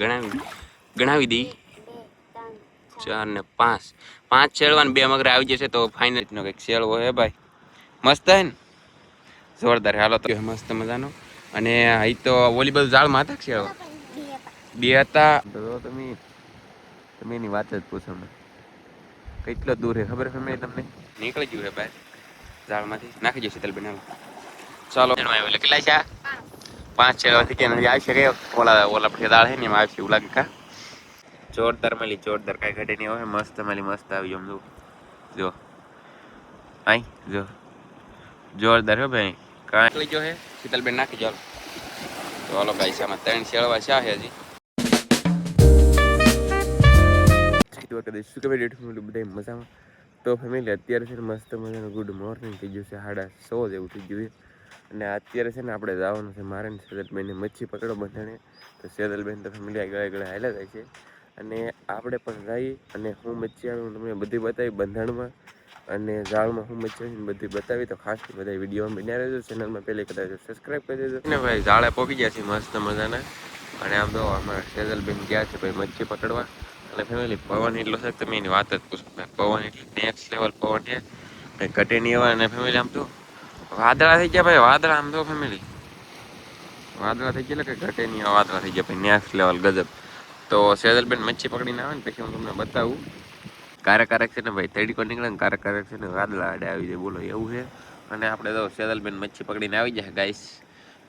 ગણાવી દઈ 4 ને 5 5 શેળવા ને 2 મગરા આવી જશે તો ફાઇનલ નો કંઈક શેળવો હે ભાઈ મસ્ત હે ને જોરદાર હાલો તો મસ્ત મજાનો અને અહીં તો ઓલી બધું જાળમાં હતા શેળવા 2 હતા તો તમે એની વાત જ પૂછો ને કેટલો દૂર હે ખબર છે તમને નીકળી ગયું હે બહાર ઝાડમાંથી નાખી જશે તલ બનાવ ચાલો એટલે કેટલા છે 5 શેળવાથી કે નથી આવી શકે ઓલા પછી દાળ હે ને એમાં આવશે એવું લાગે કા જોરદાર મળી જોરદાર કાંઈ ઘટે નહીં હોય મસ્ત મળી મસ્ત આવી આમ જો આઈ જો જોરદાર હો ભાઈ કાંઈ જો હે શીતલબેન નાખી ચાલો તો હાલો ગાઈસ આમાં 3 શેળવા છે હજી મજામાં તો ફેમિલી અત્યારે છે ને મસ્ત મજાનું ગુડ મોર્નિંગ થઈ ગયું છે 6:30 જેવું થઈ ગયું અને અત્યારે છે ને આપણે જવાનું છે મારે ને સેદલબેનને મચ્છી પકડો બંધાણે તો સેદલબેન તો ફેમિલી આગળ હાલ્યા જાય છે અને આપણે પણ જઈ અને હું મચ્છી આવી હું તમને બધી બતાવી બંધાણમાં અને ઝાડમાં હું મચ્છી આવીને બધી બતાવી તો ખાસ બધા વિડીયોમાં બન્યા રહેજો ચેનલમાં પહેલી કદાચ સબસ્ક્રાઈબ કરી દેજો ને ભાઈ ઝાડે પોકી ગયા છે મસ્ત મજાના અને આમ તો અમારા સેદલબેન ગયા છે ભાઈ મચ્છી પકડવા અને ફેમિલી પવન એટલો છે તમે એની વાત જ પૂછો પવન એટલે નેક્સ્ટ લેવલ પવન છે કંઈ ઘટે નહીં એવા અને ફેમિલી આમ તો વાદળા થઈ ગયા ભાઈ વાદળા આમ તો ફેમિલી વાદળા થઈ ગયા કે ઘટે નહીં વાદળા થઈ ગયા ભાઈ નેક્સ્ટ લેવલ ગજબ તો સેદલબેન મચ્છી પકડીને આવે ને પછી હું તમને બતાવું કારક છે ને ભાઈ તડીકો નીકળે ને કારક છે ને વાદળા આડે આવી જાય બોલો એવું છે અને આપણે તો સેદલબેન મચ્છી પકડીને આવી જાય ગાઈસ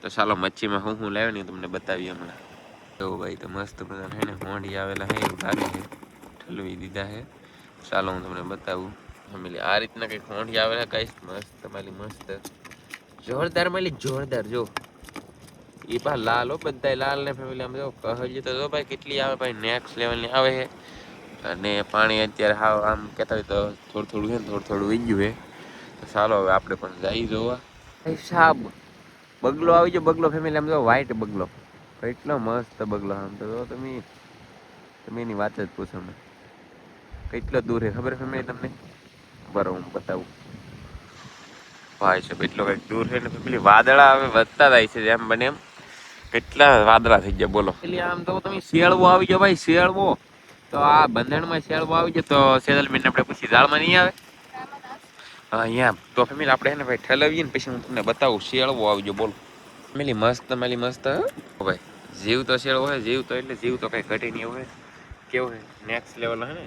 તો ચાલો મચ્છીમાં હું લાવ્યો ને તમને બતાવીએ હમણાં તો ભાઈ તો મસ્ત બધા છે ને હોંડી આવેલા હે એવું લાગે છે ઠલવી દીધા છે ચાલો હું તમને બતાવું ફેમિલી આ રીતના કંઈક હોંડી આવેલા ગાઈસ મસ્ત તમારી મસ્ત જોરદાર મળી જોરદાર જો એ પા લાલ હો બધા લાલ ને ફેમિલી આમ જો કહી તો જો ભાઈ કેટલી આવે ભાઈ નેક્સ્ટ લેવલની આવે છે અને પાણી અત્યારે હાવ આમ કહેતા હોય તો થોડું છે ને થોડું વી ગયું છે તો ચાલો હવે આપણે પણ જઈ જોવા સાબ બગલો આવી ગયો બગલો ફેમિલી આમ જો વ્હાઈટ બગલો કેટલો મસ્ત બગલો આમ તો તમે એની વાત જ પૂછો ને કેટલો દૂર છે ખબર ફેમિલી તમને બરાબર હું બતાવું ભાઈ સાહેબ એટલો કંઈક દૂર છે ને પેલી વાદળા હવે વધતા જાય છે જેમ બને એમ કેટલા વાદળા થઈ ગયા બોલો એટલે આમ તો તમે શેળવો આવી ગયો ભાઈ શેળવો તો આ બંધણમાં શેળવો આવી ગયો તો સેદલબેન આપણે પછી ઝાડમાં નહીં આવે હા અહીંયા તો ફેમિલી આપણે છે ને ભાઈ ઠલવીએ ને પછી હું તમને બતાવું શેળવો આવી ગયો બોલો ફેમિલી મસ્ત માલી મસ્ત ભાઈ જીવ તો શેળવો હોય જીવ તો એટલે જીવ તો કંઈ ઘટે નહીં હોય કેવું છે નેક્સ્ટ લેવલ હે ને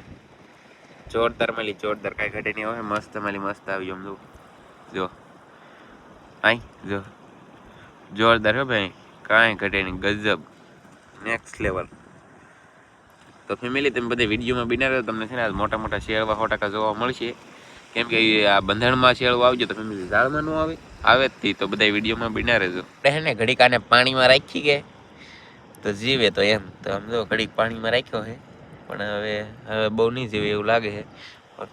જોરદાર માલી જોરદાર કાંઈ ઘટે નહીં હોય મસ્ત માલી મસ્ત આવી આમ જો આઈ જો જોરદાર હો ભાઈ કાંઈ ઘટે નહીં ગજબ નેક્સ્ટ લેવલ તો ફેમિલી તમે બધા વિડીયોમાં બિના રહ્યો તમને છે ને મોટા મોટા શેળવા 100% જોવા મળશે કેમ કે આ બંધણમાં શેળવો આવજો તો ફેમિલી ઝાડમાં ન આવે જ થી તો બધા વિડીયોમાં બિના રહેજો આપણે ને ઘડીક આને પાણીમાં રાખી કે તો જીવે તો એમ તો આમ જો ઘડીક પાણીમાં રાખ્યો છે પણ હવે બહુ નહીં જીવે એવું લાગે છે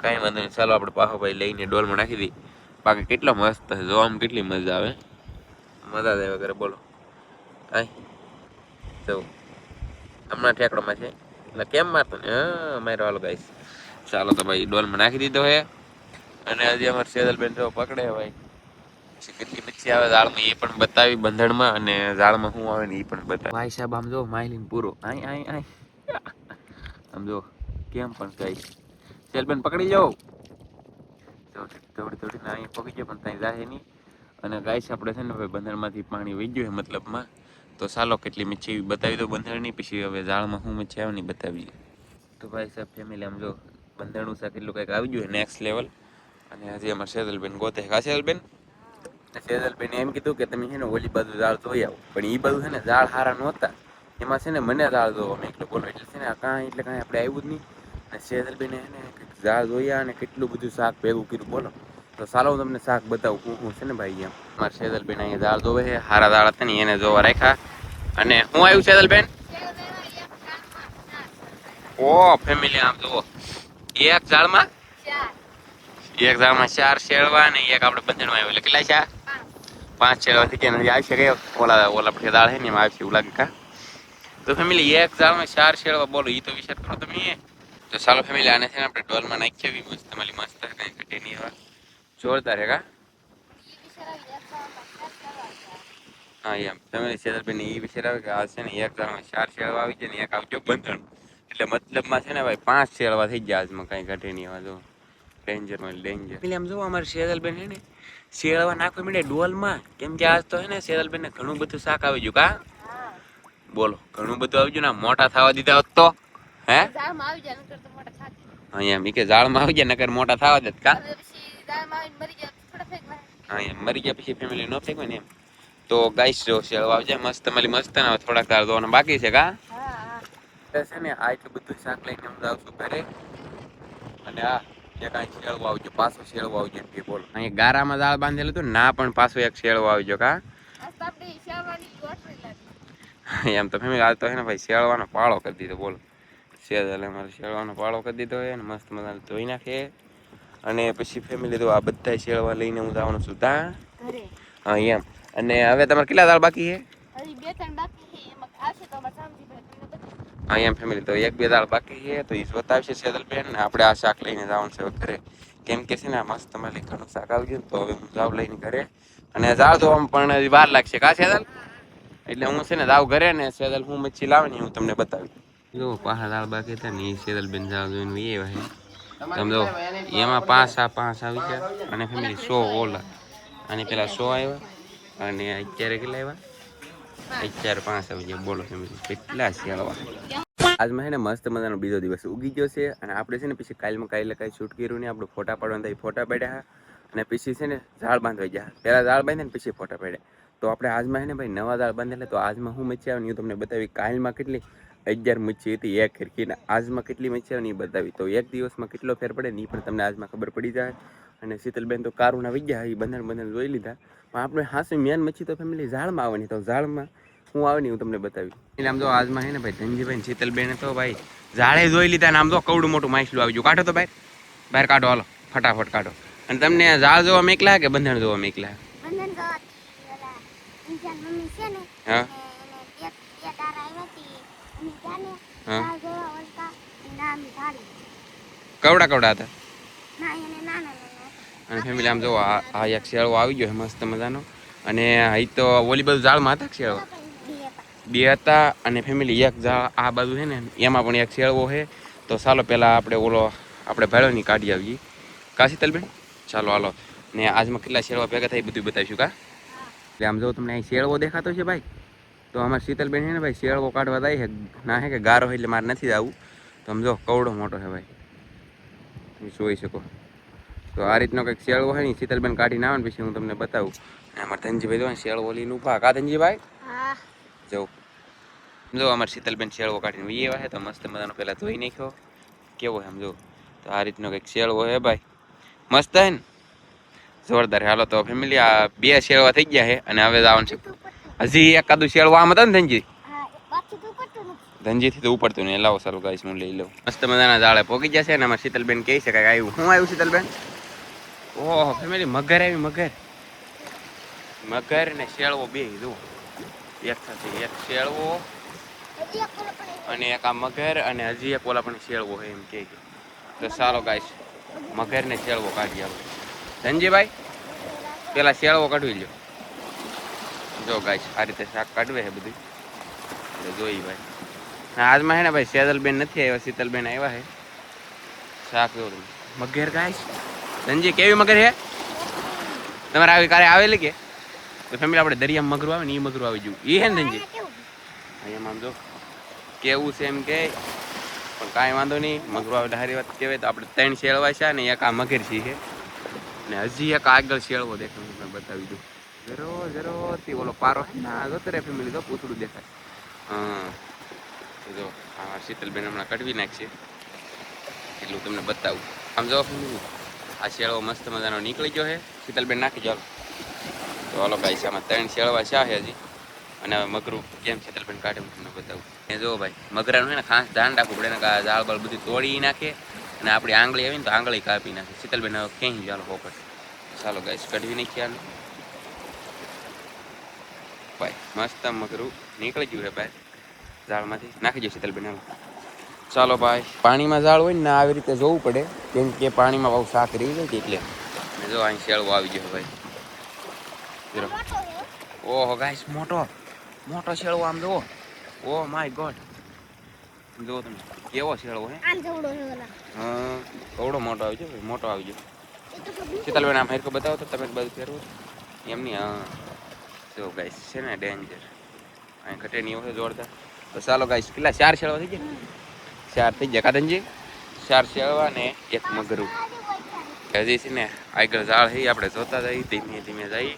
કાંઈ વાંધો નહીં ચાલો આપણે પાછો ભાઈ લઈને ડોલમાં નાખી દઈએ બાકી કેટલો મસ્ત છે જોવામાં કેટલી મજા આવે વગેરે બોલો આય જો હમણાં ઠેકડોમાં છે એટલે કેમ મારતો ને હા મારો હાલો ગાઈસ ચાલો તો ભાઈ ડોલમાં નાખી દીધો હે અને હજી અમારે સેદલબેન જો પકડે ભાઈ કેટલી મચ્છી આવે ઝાડમાં એ પણ બતાવી બંધણમાં અને ઝાડમાં શું આવે ને એ પણ બતાવી ભાઈ સાહેબ આમ જો માયલીન પૂરો આય આમ જો કેમ પણ ગાઈસ સેદલબેન પકડી જાઓ થોડી અહીંયા પકી ગયો પણ ત્યાં જાય નહીં અને ગાઈસ આપણે છે ને હવે બંધણમાંથી પાણી વહી ગયું છે મતલબમાં તો ચાલો કેટલી મચ્છી બતાવી દો બંધણની પછી હવે ઝાડમાં શું મચ્છી આવે ને બતાવીએ તો ભાઈ સાહેબ ફેમિલી આમ જો બંધણનું શાક એટલું કંઈક આવી ગયું નેક્સ્ટ લેવલ અને હજી અમારે સેદલબેન ગોતે હા સેદલબેન એમ કીધું કે તમે છે ને ઓલી બાજુ ઝાડ જોઈ આવો પણ એ બાજુ છે ને ઝાડ સારા નહોતા એમાં છે ને મને ઝાડ જોવો મેં એટલે બોલો એટલે છે ને કાંઈ આપણે આવ્યું જ નહીં અને સેદલબેને છે ને ઝાડ જોયા અને કેટલું બધું શાક ભેગું કર્યું બોલો તો ચાલો હું તમને શાક બતાવું હું છે ને ભાઈ એમ મારા સેદલબેન અહીંયા ઝાડ જોવે છે હારા ઝાડ હતા ને એને જોવા રાખ્યા અને હું આવ્યું સેદલબેન ઓ ફેમિલી આમ જુઓ એક ઝાડમાં 4 શેળવા ને એક આપણે બંધણમાં આવ્યો એટલે કેટલા છે 5 શેળવાથી કે નથી આવી શકે ઓલા પછી દાળ છે ને એમાં આવશે એવું લાગે કા તો ફેમિલી એક ઝાડમાં 4 શેળવા બોલો એ તો વિચાર કરો તમે તો ચાલો ફેમિલી આને છે ને આપણે ડોલમાં નાખીએ એવી મસ્ત માલી મસ્ત કંઈ ઘટે નહીં એવા જોરદાર હે કા હા એમ ફેમિલી સેટલબેન એ વિશે આવે કે આ છે ને એક ઝાડમાં 4 શેળવા આવી જાય ને એક આવજો બંધણ એટલે મતલબમાં છે ને ભાઈ 5 શેળવા થઈ ગયા આજમાં કઈ ઘટે નહીં આવા જો ડેન્જર માં ડેન્જર એટલે આમ જો અમારે સેટલબેન હે ને શેળવા નાખવા મળે ડોલમાં કેમ કે આજ તો હે ને સેટલબેન ને ઘણું બધું શાક આવી ગયું કા બોલો ઘણું બધું આવી ગયું ને મોટા થવા દીધા હોત તો હે ઝાડમાં આવી જાય નકર તો મોટા થાત હા એમ કે ઝાડમાં આવી જાય નકર મોટા થવા દેત કા પછી ઝાડમાં આવીને મરી જાય થોડા ફેંકવા હા એમ મરી ગયા પછી ફેમિલી નો ફેંકવા ને એમ તો ગાઈસ જો શેળવા આવી જાય મસ્ત મલી મસ્ત ને થોડાક દાળ દોવાના બાકી છે કા હા છે ને આ એટલું બધું શાક લઈને હું જાઉં છું ઘરે અને આ એક અહીં શેળવો આવજો પાછો શેળવો આવજો એમ કે બોલો અહીં ગારામાં દાળ બાંધેલું હતું ના પણ પાછો એક શેળવો આવજો કા એમ તો ફેમિલી હાલ તો હે ને ભાઈ શેળવાનો પાળો કરી દીધો બોલો શેળે મારે શેળવાનો પાળો કરી દીધો હોય ને મસ્ત મજાને ધોઈ નાખે અને પછી ફેમિલી તો આ બધા શેળવા લઈને હું જવાનું છું ત્યાં હા એમ અને હવે તમારે કેટલા દાળ બાકી છે હજી 2-3 બાકી છે એમાં આવશે તો અમાર સામજી હા એમ ફેમિલી તો 1-2 દાળ બાકી છે તો એ બતાવશે સેટલબેન ને આપણે આ શાક લઈને જવાનું છે ઘરે કેમ કે છે ને મસ્ત તમારે ઘણું શાક આવી ગયું તો હવે હું જાવ લઈને ઘરે અને જાવ તો પણ વાર લાગશે કા સેટલ એટલે હું છે ને જાવ ઘરે ને સેટલ હું મચ્છી લાવે ને હું તમને બતાવી જો પાહા દાળ બાકી હતા ને એ સેટલબેન જાવ જોઈને એ ભાઈ તમે જો એમાં 5 આવી ગયા અને ફેમિલી 100 ઓલા અને પેલા 100 આવ્યા અને અત્યારે કેટલા આવ્યા અત્યારે 5 આવી ગયા બોલો ફેમિલી કેટલા શેળવા આજમાં છે ને મસ્ત મજાનો બીજો દિવસ ઉગી ગયો છે અને આપણે છે ને પછી કાલે કાંઈ શૂટ કર્યું નહીં આપણે ફોટા પાડવાના થાય ફોટા પાડ્યા અને પછી છે ને ઝાડ બાંધવા ગયા પહેલાં ઝાડ બાંધે ને પછી ફોટા પાડ્યા તો આપણે આજમાં છે ને ભાઈ નવા ઝાડ બાંધેલા તો આજમાં હું મચ્છી આવે ને એ તમને બતાવી કાલમાં કેટલી 11 મચ્છી હતી એક ખીરકીને આજમાં કેટલી મચ્છી આવે ને એ બતાવી તો એક દિવસમાં કેટલો ફેર પડે ને એ પણ તમને આજમાં ખબર પડી જાય અને શીતલબેન તો કારુના વિગ્યા એ બંધન જોઈ લીધા પણ આપણે હાસી મેન મચ્છી તો ફેમિલી ઝાડમાં આવવાની તો ઝાડમાં હું આવે ને હું તમને બતાવી એટલે આમ તો આજમાં હે ને ભાઈ ધનજીભાઈ શીતલબેન તો ભાઈ ઝાડે જોઈ લીધા ને આમ તો કવડું મોટું માછલું આવી ગયું કાઢો તો બહાર કાઢો હાલો ફટાફટ કાઢો અને તમને ઝાડ જોવા મેકલા કે બંધણ જોવા મેકલા હા કવડા હતા અને ફેમિલી આમ જો આ એક શેળવો આવી ગયો મસ્ત મજાનો અને અહીં તો ઓલી બધું ઝાડમાં હતા શેળવા 2 હતા અને ફેમિલી એક ઝાડ આ બાજુ છે ને એમાં પણ એક શેળવો છે તો ચાલો પહેલાં આપણે ભેળોની કાઢી આવીએ કા શીતલબેન ચાલો હાલો ને આજમાં કેટલા શેળવા ભેગા થાય બધું બતાવીશું કા એટલે આમ જો તમને અહીં શેળવો દેખાતો છે ભાઈ તો અમારે શીતલબેન છે ને ભાઈ શેળવો કાઢવા જાય છે ના હે કે ગારો એટલે મારે નથી જવું તો આમ જો કવડો મોટો છે ભાઈ તમે જોઈ શકો તો આ રીતનો કંઈક શેળવો હોય ને શીતલબેન કાઢીને આવે ને પછી હું તમને બતાવું અમારે ધનજીભાઈ જો શેળવો લઈને ઉભા કા ધનજીભાઈ જવું જો અમારે શીતલબેન શેળવો કાઢીને એવા છે તો મસ્ત મજાનો પહેલાં ધોઈ નાખ્યો કેવો છે આમ જો તો આ રીતનો કંઈક શેળવો હે ભાઈ મસ્ત હે ને જોરદાર હાલો તો ફેમિલી આ 2 શેળવા થઈ ગયા છે અને હવે જવાનું છે હજી એકાદું શેળવા આમ હતા ને ધનજીથી તો ઉપડતું નહીં લાવો સારું ગાઈસ હું લઈ લઉં મસ્ત મજાના ઝાડે પોગી જશે ને અમારે શીતલબેન કહી શકાય આવ્યું શું આવ્યું શીતલબેન ઓહો ફેમિલી મગર આવી મગર ને શેળવો બે જુઓ એક સાથે એક શેળવો અને એક આ મગર અને હજી એક ઓલા પણ શેળવો હોય એમ કે તો ચાલો ગાઈસ મગર ને શેળવો કાઢી આવો ધનજીભાઈ પેલા શેળવો કાઢવી લ્યો જો ગાઈસ આ રીતે શાક કાઢવે છે બધું એટલે જોઈ ભાઈ આજમાં હે ને ભાઈ સેજલબેન નથી આવ્યા શીતલબેન આવ્યા છે શાક જો તમે મગર ગાઈસ ધનજી કેવી મગર છે તમારે આવી કારે આવેલી કે તો ફેમિલી આપણે દરિયામાં મગરું આવે ને એ મગરું આવી જવું એ હે ને ધનજી અહીંયા આમ જો કેવું છે એમ કે પણ કાંઈ વાંધો નહીં મગરું આવે સારી વાત કહેવાય તો આપણે 3 શેળવા છે ને એક આ મગર છે ને હજી એક આગળ શેળવો દેખાય હું બતાવી દઉં જરો થી ઓલો પારો ના જોતો રે ફેમિલી તો પૂછડું દેખાય હા જો હા શીતલબેન હમણાં કઢવી નાખશે એટલું તમને બતાવું આમ જો ફેમિલી આ શેળવો મસ્ત મજાનો નીકળી ગયો છે શીતલબેન નાખી જાઓ તો હાલો ગાઈસ આમાં 3 શેળવા છે હજી અને હવે મગરું કેમ શીતલબેન કાઢે હું તમને બતાવું એ જો ભાઈ મગરાનું છે ને ખાસ ધ્યાન રાખવું પડે ને કે ઝાડ બાળ બધું તોડી નાખે અને આપણી આંગળી આવી ને તો આંગળી કાપી નાખે શીતલબેન હવે ક્યાંય ચાલો પોપટ ચાલો ગાઈસ કઢવી નાખીએ ભાઈ મસ્ત મગરું નીકળી ગયું છે ભાઈ ઝાડમાંથી નાખી દો શીતલબેન ચાલો ભાઈ પાણીમાં ઝાડ હોય ને આવી રીતે જોવું પડે કેમ કે પાણીમાં બહુ શાક રહી જાય એટલે જો અહીં શેળવો આવી ગયો ભાઈ ઓહો ગાઈસ, મોટો શેળવો આમ જુઓ. ઓ માય ગોડ, જુઓ તમે કેવો શેળવો હે. હા, થોડો મોટો આવી ગયો, મોટો આવી ગયો. શીતલબેન આમ હરકો બતાવો તો તમે બધું ફેરવો એમની. હા જો ગાઈસ છે ને ડેન્જર, અહીં ઘટે નહીં હોય જોરદાર. તો ચાલો ગાઈસ, કેટલા 4 શેળવા થઈ ગયા? 4 થઈ ગયા કાદનજી. 4 શેળવા ને 1 મગરું. હજી છે ને આગળ ઝાડ છે, આપણે જોતા જઈએ, ધીમે ધીમે જઈએ.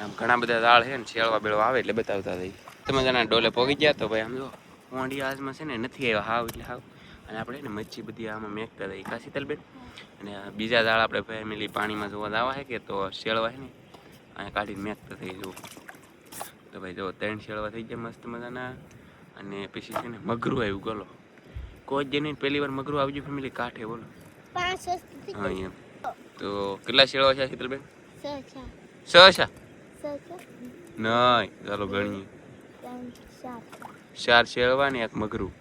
આમ ઘણા બધા ઝાડ છે ને, શેળવા બેળવા આવે એટલે બતાવતા જઈએ. તમે જણા ડોલે પોગી ગયા તો ભાઈ આમ જો કોંડી આજમાં છે ને નથી આવ્યા હાવ એટલે હાવ. અને આપણે ને મચ્છી બધી આમાં મેકતા જઈએ કા શીતલબેન. અને બીજા ઝાડ આપણે ફેમિલી પાણીમાં જોવા જવા છે કે તો શેળવા છે ને અહીંયા કાઢીને મેકતા થઈ જવું. તો ભાઈ જો 3 શેળવા થઈ ગયા મસ્ત મજાના. અને પછી છે ને મગરું આવ્યું. ગોલો કોઈ જ નહીં, પહેલી વાર મગરું આવી ગયું ફેમિલી કાંઠે. બોલો 5 હા એમ. તો કેટલા શેળવા છે શીતલબેન? 6 નહીં, ચાલો ગણીએ. 4 શેળવા ને 1 મગરું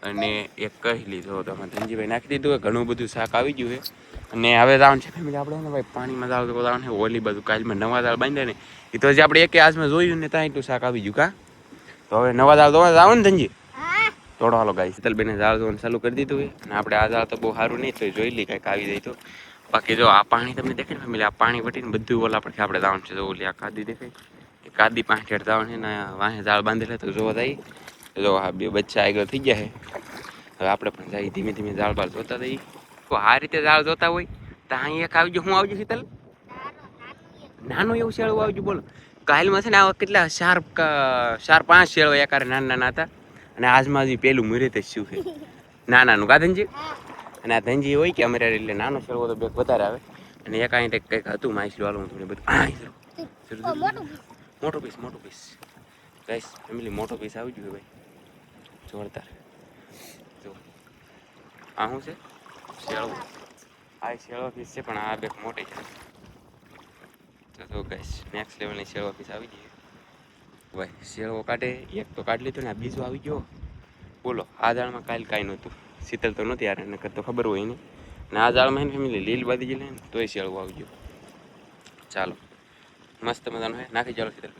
અને 1 કહેલી. જો તમે ધનજીભાઈ નાખી દીધું. ઘણું બધું શાક આવી ગયું છે. અને હવે જવાનું છે ફેમિલી આપણે ને ભાઈ પાણીમાં જાવ તો જવાનું છે. ઓલી બધું કાલમાં નવા દાળ બાંધ્યા ને એ તો હજી આપણે એક આજમાં જોયું ને ત્યાં એટલું શાક આવી ગયું કા. તો હવે નવા દાળ ધોવા જાવ ને ધનજી. થોડો હાલો ગાઈ શીતલબેને દાળ ધોવાનું ચાલુ કરી દીધું છે. અને આપણે આ દાળ તો બહુ સારું નહીં તો જોઈ લઈ કાંઈક આવી જાય તો. બાકી જો આ પાણી તમને દેખાય ને ફેમિલી, આ પાણી વટીને બધું ઓલા પછી આપણે જવાનું છે. જો ઓલી આ કાદી દેખાય એ કાદી 5 હેઠ જવાનું છે ને વાહે દાળ બાંધેલા તો જોવા જાય. જો આ 2 બચ્ચા આગળ થઈ ગયા છે. હવે આપણે પણ જઈએ ધીમે ધીમે દાળ બાળ જોતા જઈએ. તો આ રીતે દાળ જોતા હોય તો અહીં એક આવી ગયું. શું આવજો શીતલ? નાનું એવું શેળવું આવી ગયું. બોલો કાલમાં છે ને આવા કેટલા 4-5 શેળવા એકારે નાના હતા. અને આજમાં હજી પેલું મુહૂર્ત જ શું છે નાનાનું કા ધનજી. અને આ ધનજી હોય કે અમારે એટલે નાનો શેળવો તો બેક વધારે આવે. અને એક અહીં કંઈક હતું માછલું હાલું તમને બધું. મોટો પીસ ગાઈસ ફેમિલી, મોટો પીસ આવી ગયો ભાઈ જોરદાર. જો આ શું છે? શેળવો. આ શેળવો પીસ છે પણ આ બેક મોટી છે. તો જો ગાઈસ નેક્સ્ટ લેવલની શેળવો પીસ આવી ગઈ ભાઈ. શેળવો કાઢે એક તો કાઢી લીધો ને આ બીજો આવી ગયો. બોલો આ દાળમાં કાલ કાંઈ નહોતું. શીતલ તો નહોતી યાર, એને તો ખબર હોય નહીં. અને આ દાળમાં એને ફેમિલી લીલ બાંધી ગયેલી ને તોય શેળવો આવી ગયો. ચાલો મસ્ત મજાનું છે, નાખી ચાલો શીતલ.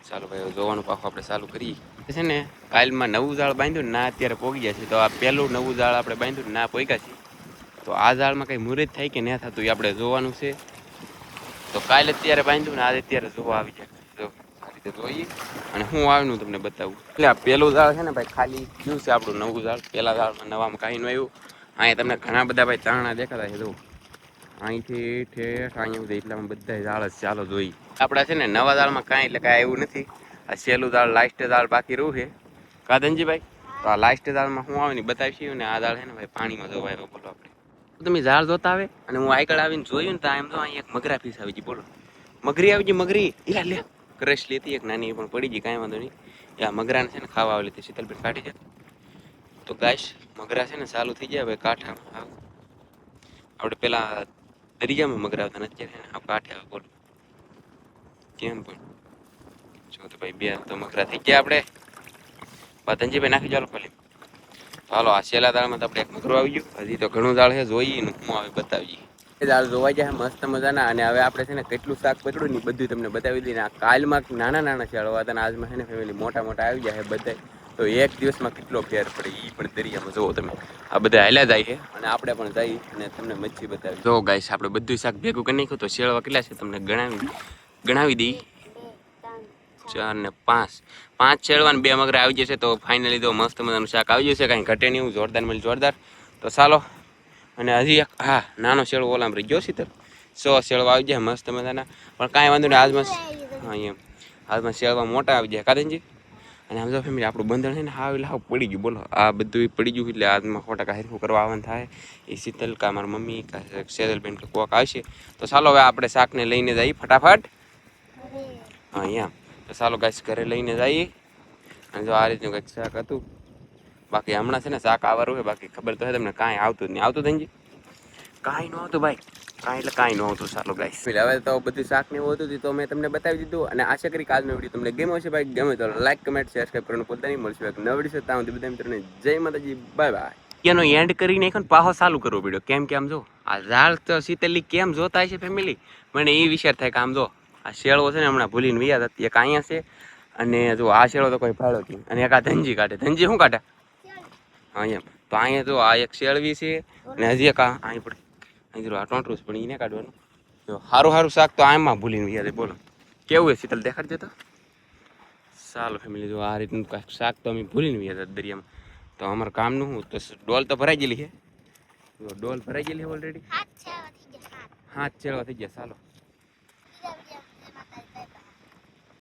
ચાલો ભાઈ જોવાનું પાછું આપણે ચાલુ કરીએ. છે ને કાલમાં નવું ઝાડ બાંધ્યું ને ના અત્યારે પોગી ગયા છે. તો આ પહેલું નવું ઝાડ આપણે બાંધ્યું ને ના પોગ્યા છે. તો આ ઝાડમાં કંઈ મુહૂર્ત થાય કે ના થતું એ આપણે જોવાનું છે. તો કાલે અત્યારે બાંધ્યું ને આજે અત્યારે જોવા આવી જાય. જો આ રીતે જોઈએ અને હું આવ્યું તમને બતાવું. એટલે આ પહેલું ઝાડ છે ને ભાઈ ખાલી ગયું છે આપણું નવું ઝાડ. પહેલા ઝાડમાં નવામાં કાંઈ ન આવ્યું. અહીંયા તમને ઘણા બધા ભાઈ ચારણા દેખાતા છે. જો અહીંથી ઠેઠ અહીંયા સુધી એટલામાં બધા ઝાડ જ ચાલો જોઈ. આપણા છે ને નવા ઝાડમાં કાંઈ એટલે કાંઈ એવું નથી. આ છેલ્લું ઝાડ લાસ્ટ ઝાડ બાકી રહ્યું છે કા ધનજીભાઈ. તો આ લાસ્ટ ઝાડમાં શું આવે ને બતાવીશું. ને આ ઝાડ છે ને ભાઈ પાણીમાં જોવા આવ્યો. બોલો આપણે તમે ઝાડ જોતા આવે અને હું આગળ આવીને જોયું ને તો એમ તો અહીંયા એક મગરા પીસ આવી ગઈ. બોલો મગરી આવી ગઈ. મગરી ઈલા લે કરસલી હતી એક નાની, પણ પડી ગઈ કાંઈ વાંધો નહીં. આ મગરાને છે ને ખાવા આવેલી હતી શીતલબેન કાઢી જાય. તો ગાઈસ મગરા છે ને ચાલુ થઈ જાય ભાઈ કાંઠામાં. આપણે પેલા દરિયામાં મગરા આવતા ને અત્યારે આ કાંઠે આવે. બોલો કેમ પણ જો તો ભાઈ 2 તો મગરા થઈ ગયા આપણે. ધનજીભાઈ નાખી ચાલો ખાલી. હાલો આ છેલ્લા દાળમાં તો આપણે એક મગરો આવી ગયું. હજી તો ઘણું દાળ છે, જોઈએ ને હું આવે બતાવીએ. એ દાળ જોવા જાય મસ્ત મજાના. અને હવે આપણે છે ને કેટલું શાક પકડ્યું ને બધું તમને બતાવી દઈએ. આ કાલમાં નાના શેળવા હતા ને આજમાં છે ને ફેમિલી મોટા આવી જાય બધા. તો એક દિવસમાં કેટલો ફેર પડે એ પણ દરિયામાં જોવો તમે. આ બધા હાલ્યા જાય છે અને આપણે પણ જઈએ અને તમને મચ્છી બતાવી. જો ગાઈસ આપણે બધું શાક ભેગું કરી નાખ્યું. તો શેળવા કેટલા છે તમને ગણાવી દઈ. 4 ને 5 શેળવા ને 2 મગરા આવી જશે. તો ફાઇનલી તો મસ્ત મજાનું શાક આવી જશે. કાંઈ ઘટે નહીં, જોરદાર મળી જોરદાર. તો ચાલો. અને હજી એક હા નાનો શેળવો ઓલામ રહી ગયો શીતલ. 100 શેળવા આવી જાય મસ્ત મજાના. પણ કાંઈ વાંધો નહીં આજમાં. હા એમ આજમાં શેળવા મોટા આવી જાય કાદનજી. અને આમ જો ફેમિલી આપણું બંધણ છે ને હાવ એટલે હાવ પડી ગયું. બોલો આ બધું પડી ગયું એટલે આજમાં 100% હરખું કરવા આવવાનું થાય. એ શીતલ કા મારા મમ્મી કા સેજલબેન કે કોક આવશે. તો ચાલો હવે આપણે શાકને લઈને જઈએ ફટાફટ. હા અહીંયા તો ચાલો ગાઈસ ઘરે લઈને જઈએ. અને જો આ રીતનું કંઈક શાક હતું. બાકી હમણાં છે ને શાક આવવાનું છે. બાકી ખબર તો છે તમને કાંઈ આવતું જ નહીં. આવતું ધનજી કાંઈ ન આવતું ભાઈ, કાંઈ એટલે કાંઈ ન આવતું. ચાલો ગાઈસ હવે તો બધું શાક ને એવું હતું તો મેં તમને બતાવી દીધું. અને આશા કરી કે આજનો વિડીયો તમને ગમ્યો હશે ભાઈ. ગમે તો લાઈક કમેન્ટ શેર સબસ્ક્રાઈબ કરવાનું ભૂલતા નહીં. મળશું એક નવા વિડીયો સાથે. બધા મિત્રોને જય માતાજી, બાય બાય. એનો એન્ડ કરી નાખ્યો ને પાછો ચાલુ કરવો પડ્યો. કેમ કે આમ જો આ ઝાડ તો શીતલી કેમ જોતા હશે ફેમિલી, મને એ વિચાર થાય કે આમ જો આ શેળો છે ને હમણાં ભૂલીને વ્યા હતા એક અહીંયા છે અને જો આ શેળો તો કોઈ ફાળો નથી અને એક આ ધનજી કાઢે ધનજી શું કાઢે હા એમ તો અહીંયા જો આ એક શેળવી છે અને હજી એક અહીં પડે અહીં જો આ ટોંટરું છે પણ એને કાઢવાનું જો સારું સારું શાક તો આમાં ભૂલીને વ્યા બોલો કેવું છે શીતલ દેખાડજો તો ચાલો ફેમિલી જો આ રીતનું કાંઈક શાક તો અમે ભૂલીને વ્યા હતા દરિયામાં તો અમારું કામનું શું તો ડોલ તો ભરાઈ ગયેલી છે ડોલ ભરાઈ ગયેલી ઓલરેડી 7 છેડવા થઈ ગયા ચાલો